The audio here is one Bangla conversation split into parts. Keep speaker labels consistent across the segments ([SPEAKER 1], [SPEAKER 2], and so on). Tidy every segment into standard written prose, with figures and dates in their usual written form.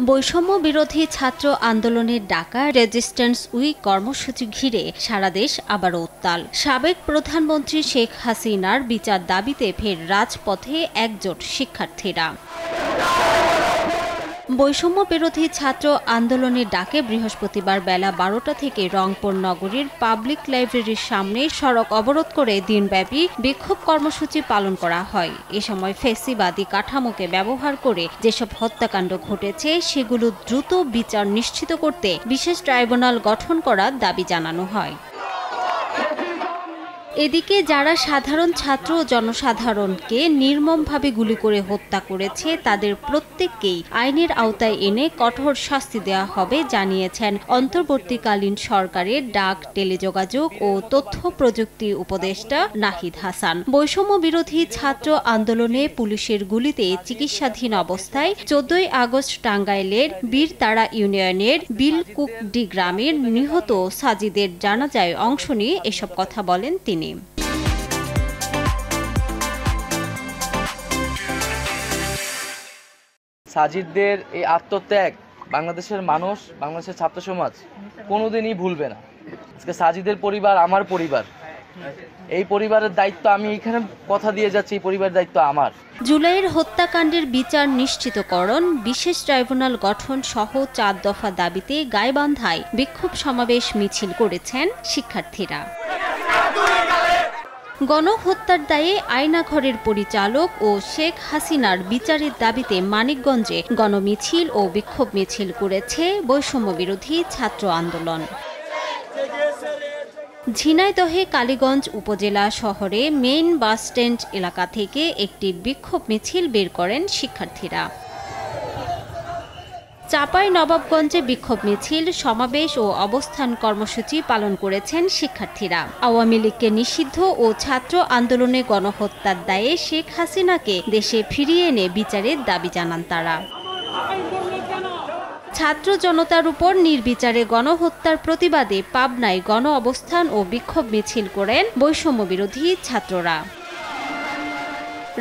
[SPEAKER 1] বৈষম্য বিরোধী ছাত্র আন্দোলনের ডাকা রেজিস্ট্যান্স উইক কর্মসূচি ঘিরে সারা দেশ আবারও উত্তাল। সাবেক প্রধানমন্ত্রী শেখ হাসিনার বিচার দাবিতে ফের রাজপথে একজোট শিক্ষার্থীরা। বৈষম্য বিরোধী ছাত্র আন্দোলনের ডাকে বৃহস্পতিবার বেলা 12টা থেকে রংপুর নগরীর পাবলিক লাইব্রেরির সামনে সড়ক অবরোধ করে দিনব্যাপী বিক্ষোভ কর্মসূচি পালন করা হয়। এ সময় ফ্যাসিবাদী কাঠামোকে ব্যবহার করে যেসব হত্যাকাণ্ড ঘটেছে সেগুলো দ্রুত বিচার নিশ্চিত করতে বিশেষ ট্রাইব্যুনাল গঠন করার দাবি জানানো হয়। এদিকে যারা সাধারণ ছাত্র ও জনসাধারণকে নির্মমভাবে গুলি করে হত্যা করেছে তাদের প্রত্যেককেই আইনের আওতায় এনে কঠোর শাস্তি দেওয়া হবে জানিয়েছেন অন্তর্বর্তীকালীন সরকারের ডাক, টেলিযোগাযোগ ও তথ্য প্রযুক্তি উপদেষ্টা নাহিদ হাসান। বৈষম্য বিরোধী ছাত্র আন্দোলনে পুলিশের গুলিতে চিকিৎসাধীন অবস্থায় 14ই আগস্ট টাঙ্গাইলের বীরতারা ইউনিয়নের বিলকুকডি গ্রামের নিহত সাজিদের জানাজায় অংশ নিয়ে এসব কথা বলেন তিনি।
[SPEAKER 2] সাজিদদের এই আত্মত্যাগ বাংলাদেশের মানুষ, বাংলাদেশের ছাত্র সমাজ কোনোদিনই ভুলবে না। আজকে সাজিদের পরিবার আমার পরিবার, এই পরিবারের দায়িত্ব আমি এখানে কথা দিয়ে যাচ্ছি, এই পরিবারের দায়িত্ব আমার।
[SPEAKER 1] জুলাইয়ের হত্যাকাণ্ডের বিচার নিশ্চিতকরণ, বিশেষ ট্রাইব্যুনাল গঠন সহ 4 দফা দাবিতে গাইবান্ধায় বিক্ষোভ সমাবেশ মিছিল করেছেন শিক্ষার্থীরা। গণহত্যার দায়ে আয়নাঘরের পরিচালক ও শেখ হাসিনার বিচারের দাবিতে মানিকগঞ্জে গণমিছিল ও বিক্ষোভ মিছিল করেছে বৈষম্য বিরোধী ছাত্র আন্দোলন। ঝিনাইদহে কালীগঞ্জ উপজেলা শহরে মেইন বাসস্ট্যান্ড এলাকা থেকে একটি বিক্ষোভ মিছিল বের করেন শিক্ষার্থীরা। চাঁপাইনবাবগঞ্জে বিক্ষোভ মিছিল, সমাবেশ ও অবস্থান কর্মসূচি পালন করেছেন শিক্ষার্থীরা। আওয়ামী লীগকে নিষিদ্ধ ও ছাত্র আন্দোলনে গণহত্যার দায়ে শেখ হাসিনাকে দেশে ফিরিয়ে এনে বিচারের দাবি জানান তারা। ছাত্র জনতার উপর নির্বিচারে গণহত্যার প্রতিবাদে পাবনায় গণ অবস্থান ও বিক্ষোভ মিছিল করেন বৈষম্য বিরোধী ছাত্ররা।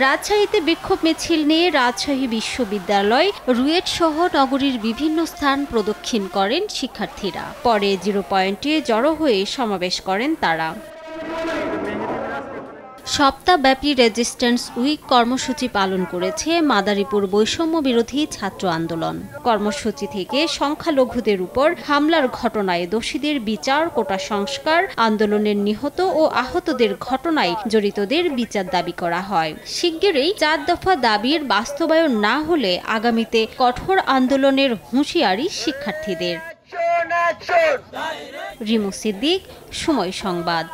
[SPEAKER 1] রাজশাহীতে বিক্ষোভ মিছিল নিয়ে রাজশাহী বিশ্ববিদ্যালয়, রুয়েট সহ নগরীর বিভিন্ন স্থান প্রদক্ষিণ করেন শিক্ষার্থীরা। পরে 0 পয়েন্টে জড়ো হয়ে সমাবেশ করেন তারা। সপ্তাহব্যাপী রেজিস্ট্যান্স উইক কর্মসূচি পালন করেছে মাদারীপুর বৈষম্য বিরোধী ছাত্র আন্দোলন। কর্মসূচি থেকে সংখ্যালঘুদের উপর হামলার ঘটনায় দোষীদের বিচার, কোটা সংস্কার, আন্দোলনের নিহত ও আহতদের ঘটনায় জড়িতদের বিচার দাবি করা হয়। শিগগিরই 4 দফা দাবির বাস্তবায়ন না হলে আগামীতে কঠোর আন্দোলনের হুঁশিয়ারি শিক্ষার্থীদের। রিমু সিদ্দিক, সময় সংবাদ।